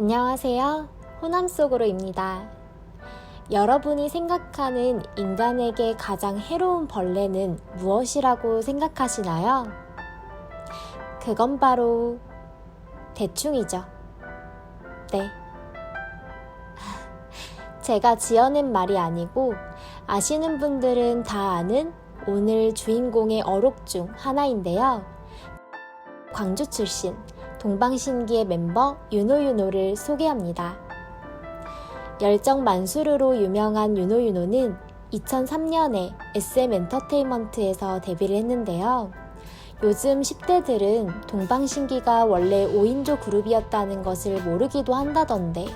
안녕하세요. 호남 속으로입니다. 여러분이 생각하는 인간에게 가장 해로운 벌레는 무엇이라고 생각하시나요? 그건 바로 대충이죠. 네. 제가 지어낸 말이 아니고 아시는 분들은 다 아는 오늘 주인공의 어록 중 하나인데요. 광주 출신 동방신기의 멤버 윤호윤호를 소개합니다. 열정 만수르로 유명한 윤호윤호는 2003년에 SM엔터테인먼트에서 데뷔를 했는데요. 요즘 10대들은 동방신기가 원래 5인조 그룹이었다는 것을 모르기도 한다던데,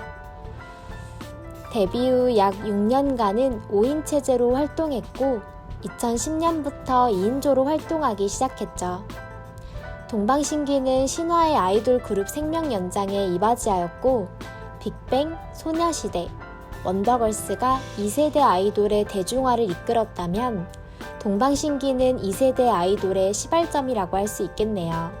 데뷔 후 약 6년간은 5인 체제로 활동했고 2010년부터 2인조로 활동하기 시작했죠. 동방신기는 신화의 아이돌 그룹 생명 연장에 이바지하였고 빅뱅, 소녀시대, 원더걸스가 2세대 아이돌의 대중화를 이끌었다면 동방신기는 2세대 아이돌의 시발점이라고 할 수 있겠네요.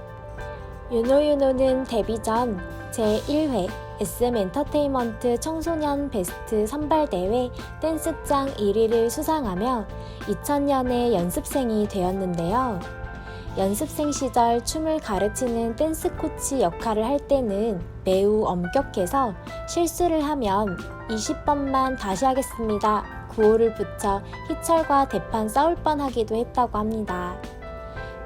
윤호윤호는 데뷔 전 제1회 SM엔터테인먼트 청소년 베스트 선발대회 댄스장 1위를 수상하며 2000년에 연습생이 되었는데요. 연습생 시절 춤을 가르치는 댄스 코치 역할을 할 때는 매우 엄격해서 실수를 하면 20번만 다시 하겠습니다. 구호를 붙여 희철과 대판 싸울 뻔하기도 했다고 합니다.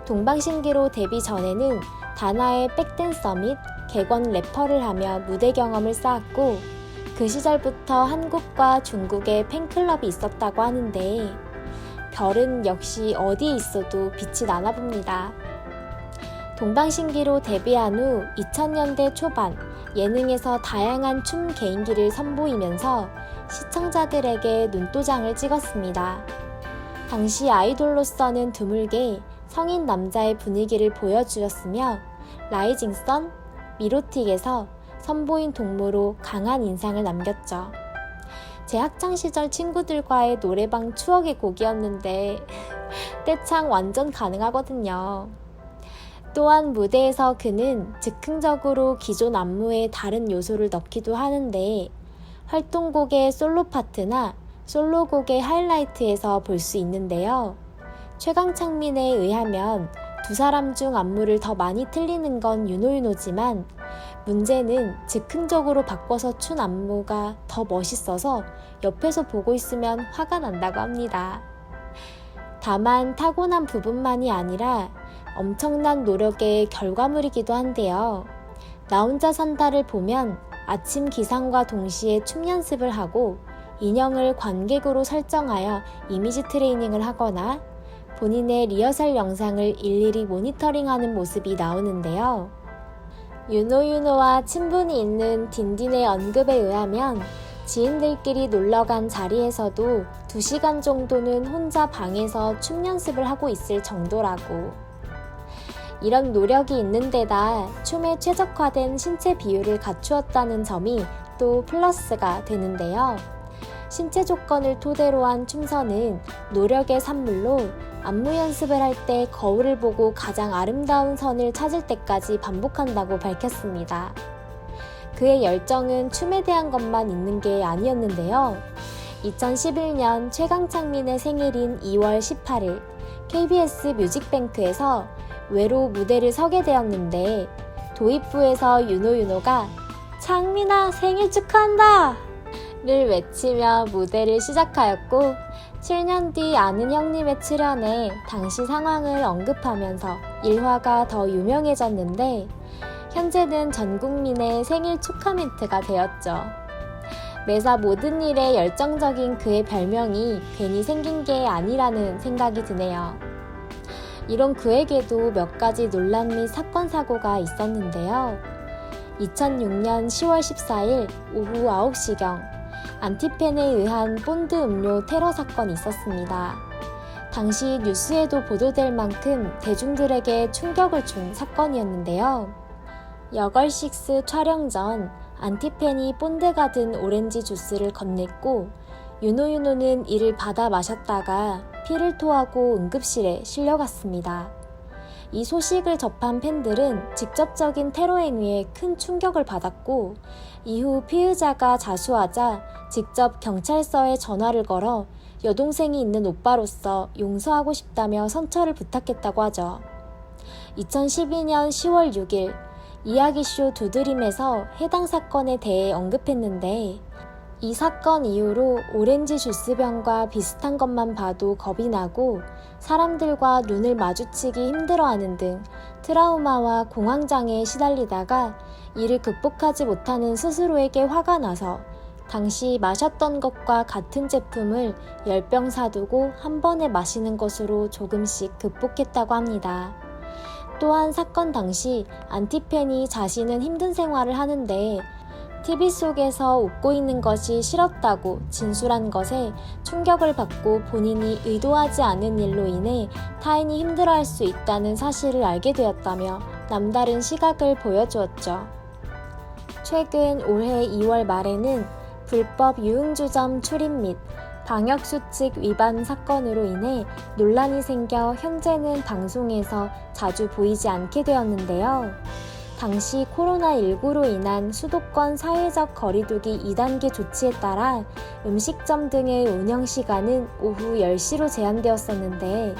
동방신기로 데뷔 전에는 다나의 백댄서 및 객원 래퍼를 하며 무대 경험을 쌓았고 그 시절부터 한국과 중국에 팬클럽이 있었다고 하는데 별은 역시 어디에 있어도 빛이 나나 봅니다. 동방신기로 데뷔한 후 2000년대 초반 예능에서 다양한 춤 개인기를 선보이면서 시청자들에게 눈도장을 찍었습니다. 당시 아이돌로서는 드물게 성인 남자의 분위기를 보여주었으며 라이징선, 미로틱에서 선보인 동무로 강한 인상을 남겼죠. 제 학창시절 친구들과의 노래방 추억의 곡이었는데 떼창 완전 가능하거든요. 또한 무대에서 그는 즉흥적으로 기존 안무에 다른 요소를 넣기도 하는데 활동곡의 솔로 파트나 솔로곡의 하이라이트에서 볼 수 있는데요. 최강창민에 의하면 두 사람 중 안무를 더 많이 틀리는 건 윤호윤호지만 문제는 즉흥적으로 바꿔서 춘 안무가 더 멋있어서 옆에서 보고 있으면 화가 난다고 합니다. 다만 타고난 부분만이 아니라 엄청난 노력의 결과물이기도 한데요. 나 혼자 산다를 보면 아침 기상과 동시에 춤 연습을 하고 인형을 관객으로 설정하여 이미지 트레이닝을 하거나 본인의 리허설 영상을 일일이 모니터링하는 모습이 나오는데요. 윤호윤호와 친분이 있는 딘딘의 언급에 의하면 지인들끼리 놀러간 자리에서도 2시간 정도는 혼자 방에서 춤 연습을 하고 있을 정도라고. 이런 노력이 있는 데다 춤에 최적화된 신체 비율을 갖추었다는 점이 또 플러스가 되는데요. 신체 조건을 토대로 한 춤선은 노력의 산물로 안무 연습을 할 때 거울을 보고 가장 아름다운 선을 찾을 때까지 반복한다고 밝혔습니다. 그의 열정은 춤에 대한 것만 있는 게 아니었는데요. 2011년 최강창민의 생일인 2월 18일 KBS 뮤직뱅크에서 외로 무대를 서게 되었는데 도입부에서 윤호윤호가 창민아 생일 축하한다! 를 외치며 무대를 시작하였고 7년 뒤 아는 형님의 출연에 당시 상황을 언급하면서 일화가 더 유명해졌는데 현재는 전 국민의 생일 축하 멘트가 되었죠. 매사 모든 일에 열정적인 그의 별명이 괜히 생긴 게 아니라는 생각이 드네요. 이런 그에게도 몇 가지 논란 및 사건 사고가 있었는데요. 2006년 10월 14일 오후 9시경 안티펜에 의한 본드 음료 테러 사건이 있었습니다. 당시 뉴스에도 보도될 만큼 대중들에게 충격을 준 사건이었는데요. 여걸식스 촬영 전 안티펜이 본드가 든 오렌지 주스를 건넸고 윤호윤호는 이를 받아 마셨다가 피를 토하고 응급실에 실려갔습니다. 이 소식을 접한 팬들은 직접적인 테러 행위에 큰 충격을 받았고, 이후 피의자가 자수하자 직접 경찰서에 전화를 걸어 여동생이 있는 오빠로서 용서하고 싶다며 선처를 부탁했다고 하죠. 2012년 10월 6일 이야기쇼 두드림에서 해당 사건에 대해 언급했는데, 이 사건 이후로 오렌지 주스병과 비슷한 것만 봐도 겁이 나고 사람들과 눈을 마주치기 힘들어하는 등 트라우마와 공황장애에 시달리다가 이를 극복하지 못하는 스스로에게 화가 나서 당시 마셨던 것과 같은 제품을 10병 사두고 한 번에 마시는 것으로 조금씩 극복했다고 합니다. 또한 사건 당시 안티팬이 자신은 힘든 생활을 하는데 TV 속에서 웃고 있는 것이 싫었다고 진술한 것에 충격을 받고 본인이 의도하지 않은 일로 인해 타인이 힘들어할 수 있다는 사실을 알게 되었다며 남다른 시각을 보여주었죠. 최근 올해 2월 말에는 불법 유흥주점 출입 및 방역수칙 위반 사건으로 인해 논란이 생겨 현재는 방송에서 자주 보이지 않게 되었는데요. 당시 코로나19로 인한 수도권 사회적 거리두기 2단계 조치에 따라 음식점 등의 운영 시간은 오후 10시로 제한되었었는데,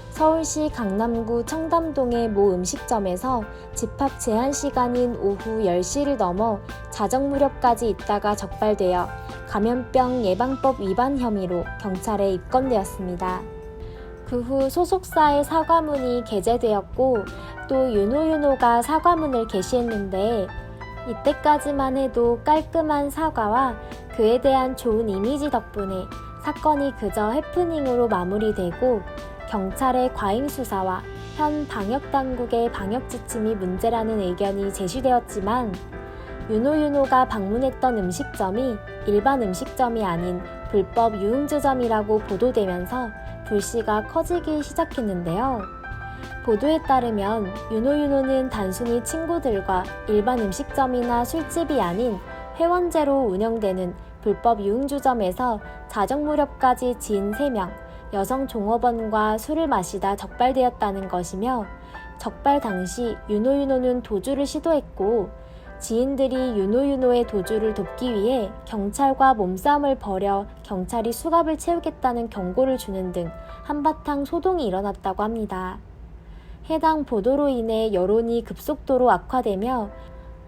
서울시 강남구 청담동의 모 음식점에서 집합 제한 시간인 오후 10시를 넘어 자정 무렵까지 있다가 적발되어 감염병 예방법 위반 혐의로 경찰에 입건되었습니다. 그 후 소속사의 사과문이 게재되었고, 또 윤호윤호가 사과문을 게시했는데, 이때까지만 해도 깔끔한 사과와 그에 대한 좋은 이미지 덕분에 사건이 그저 해프닝으로 마무리되고 경찰의 과잉 수사와 현 방역당국의 방역 지침이 문제라는 의견이 제시되었지만, 윤호윤호가 방문했던 음식점이 일반 음식점이 아닌 불법 유흥주점이라고 보도되면서 불씨가 커지기 시작했는데요. 보도에 따르면 윤호윤호는 단순히 친구들과 일반 음식점이나 술집이 아닌 회원제로 운영되는 불법 유흥주점에서 자정 무렵까지 지인 3명, 여성 종업원과 술을 마시다 적발되었다는 것이며, 적발 당시 윤호윤호는 도주를 시도했고 지인들이 윤호윤호의 도주를 돕기 위해 경찰과 몸싸움을 벌여 경찰이 수갑을 채우겠다는 경고를 주는 등 한바탕 소동이 일어났다고 합니다. 해당 보도로 인해 여론이 급속도로 악화되며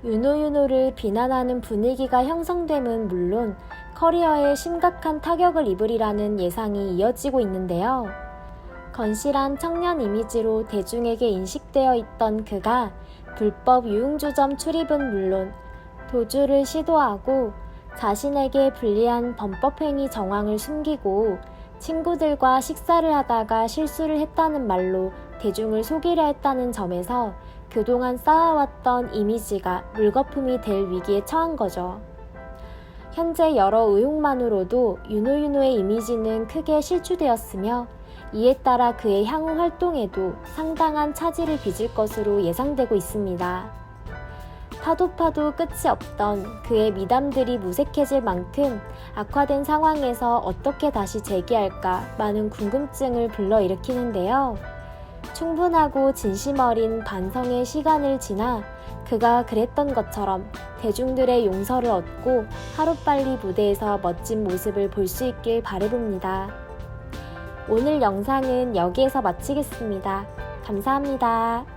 윤호윤호를 비난하는 분위기가 형성됨은 물론 커리어에 심각한 타격을 입으리라는 예상이 이어지고 있는데요. 건실한 청년 이미지로 대중에게 인식되어 있던 그가 불법 유흥주점 출입은 물론 도주를 시도하고 자신에게 불리한 범법행위 정황을 숨기고 친구들과 식사를 하다가 실수를 했다는 말로 대중을 속이려 했다는 점에서 그동안 쌓아왔던 이미지가 물거품이 될 위기에 처한 거죠. 현재 여러 의혹만으로도 윤호윤호의 이미지는 크게 실추되었으며, 이에 따라 그의 향후 활동에도 상당한 차질을 빚을 것으로 예상되고 있습니다. 파도 끝이 없던 그의 미담들이 무색해질 만큼 악화된 상황에서 어떻게 다시 재기할까 많은 궁금증을 불러일으키는데요. 충분하고 진심 어린 반성의 시간을 지나 그가 그랬던 것처럼 대중들의 용서를 얻고 하루빨리 무대에서 멋진 모습을 볼 수 있길 바라봅니다. 오늘 영상은 여기에서 마치겠습니다. 감사합니다.